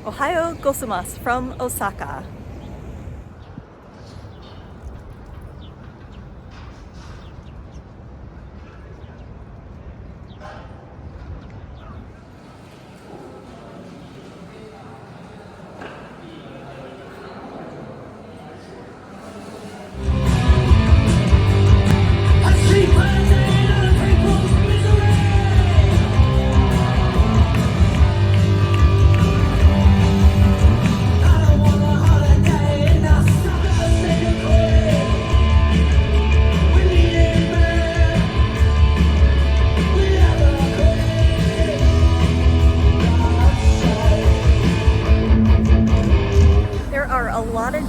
Ohayo gozaimasu from Osaka.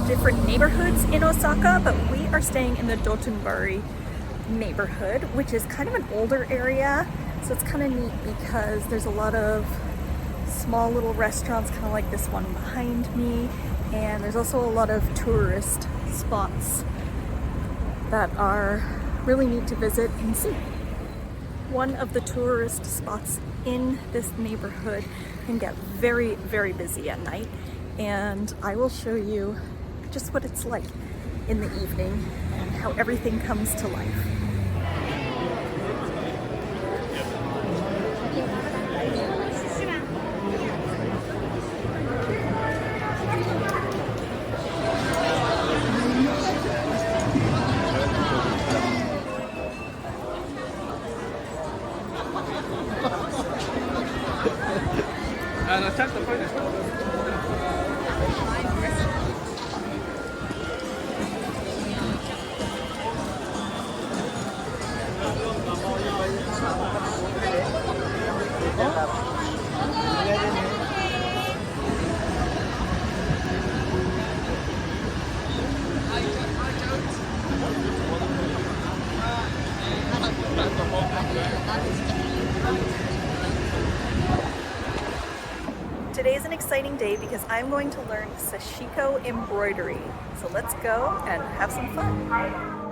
Different neighborhoods in Osaka, but we are staying in the Dotonbori neighborhood, which is kind of an older area, so it's kind of neat because there's a lot of small little restaurants, kind of like this one behind me, and there's also a lot of tourist spots that are really neat to visit and see. One of the tourist spots in this neighborhood can get very, very busy at night, and I will show you just what it's like in the evening and how everything comes to life. Today is an exciting day because I'm going to learn Sashiko Embroidery. So let's go and have some fun.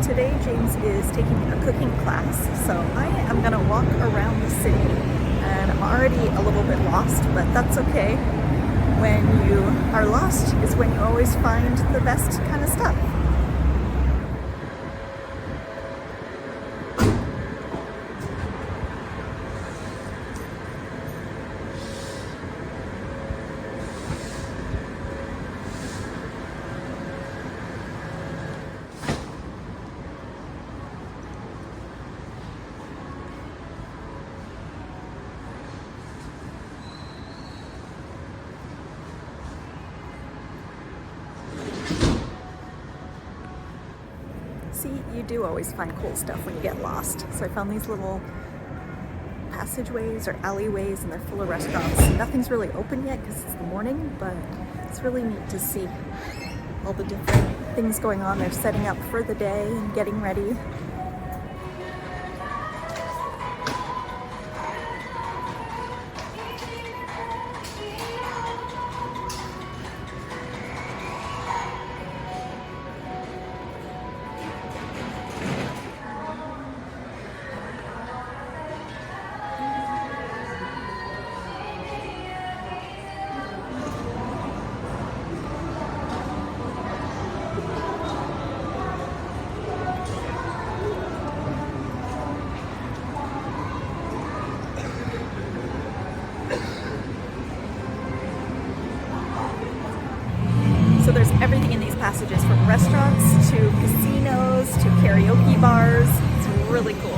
Today James is taking a cooking class, so I am going to walk around the city, and I'm already a little bit lost, but that's okay. When you are lost is when you always find the best kind of stuff. See, you do always find cool stuff when you get lost. So I found these little passageways or alleyways, and they're full of restaurants. Nothing's really open yet because it's the morning, but it's really neat to see all the different things going on. They're setting up for the day and getting ready. So there's everything in these passages, from restaurants to casinos to karaoke bars. It's really cool.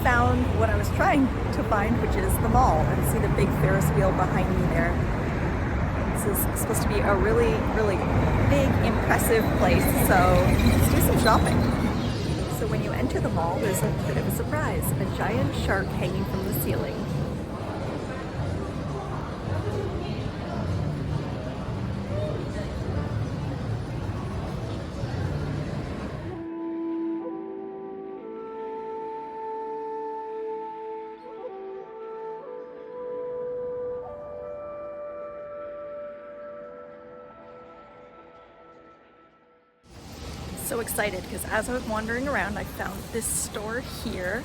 found what I was trying to find, which is the mall, and see the big Ferris wheel behind me there. This is supposed to be a really, really big, impressive place, so let's do some shopping. So when you enter the mall, there's a bit of a surprise, a giant shark hanging from the ceiling. So excited because as I was wandering around, I found this store here,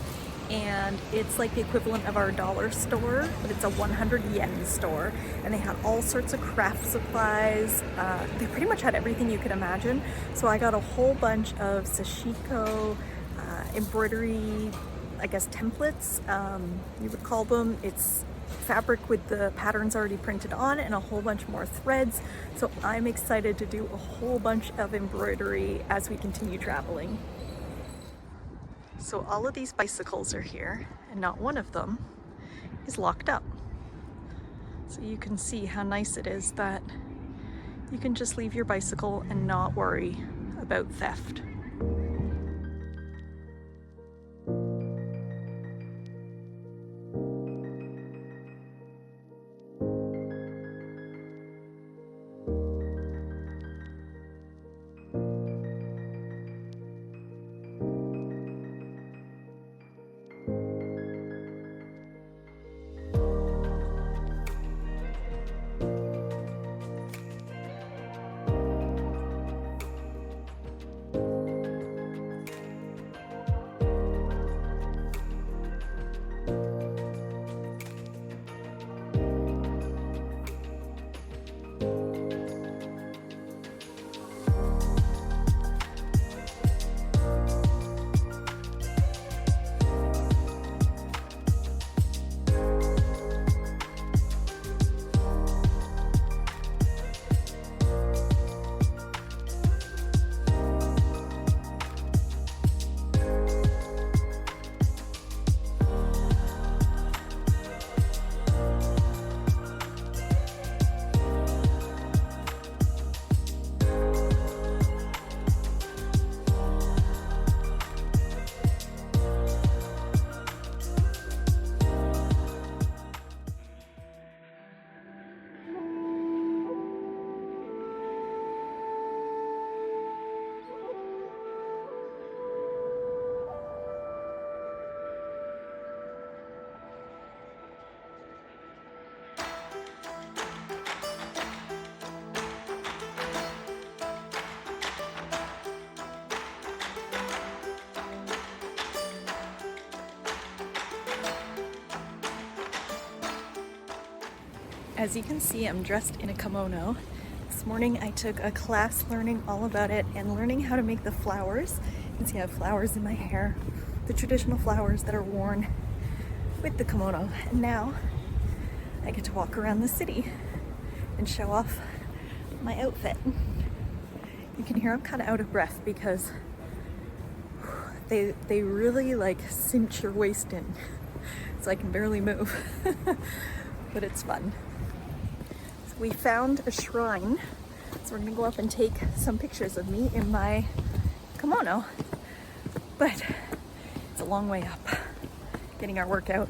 and it's like the equivalent of our dollar store, but it's a 100 yen store, and they had all sorts of craft supplies. They pretty much had everything you could imagine. So I got a whole bunch of Sashiko embroidery, I guess templates, you would call them. It's fabric with the patterns already printed on and a whole bunch more threads. So I'm excited to do a whole bunch of embroidery as we continue traveling. So all of these bicycles are here, and not one of them is locked up. So you can see how nice it is that you can just leave your bicycle and not worry about theft. As you can see, I'm dressed in a kimono. This morning I took a class learning all about it and learning how to make the flowers. You can see I have flowers in my hair, the traditional flowers that are worn with the kimono. And now I get to walk around the city and show off my outfit. You can hear I'm kind of out of breath because they really like cinch your waist in, so I can barely move, but it's fun. We found a shrine, so we're gonna go up and take some pictures of me in my kimono, but it's a long way up, getting our workout.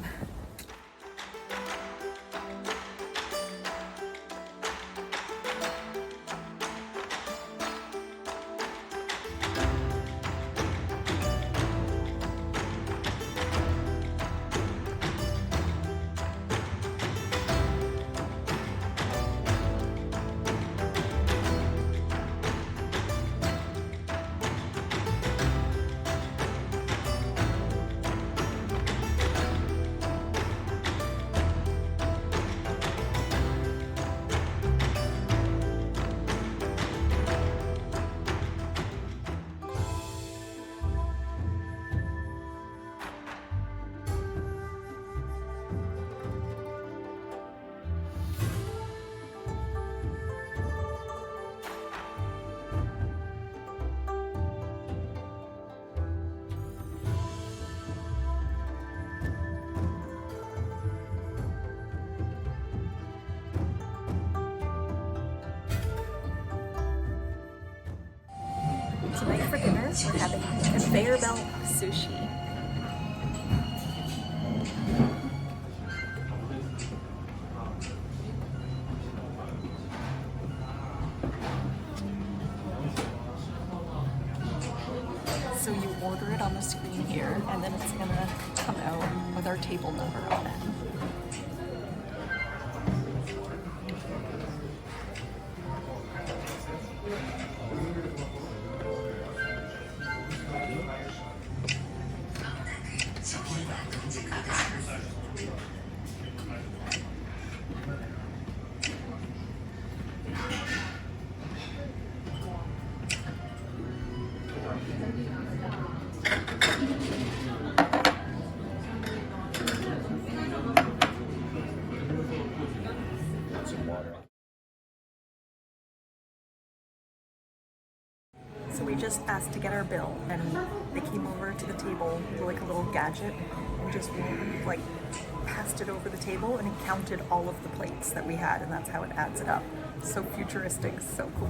We're having conveyor belt sushi. So you order it on the screen here, and then it's gonna come out with our table number on it. So we just asked to get our bill, and they came over to the table with like a little gadget and just like passed it over the table, and it counted all of the plates that we had, and that's how it adds it up. So futuristic, so cool.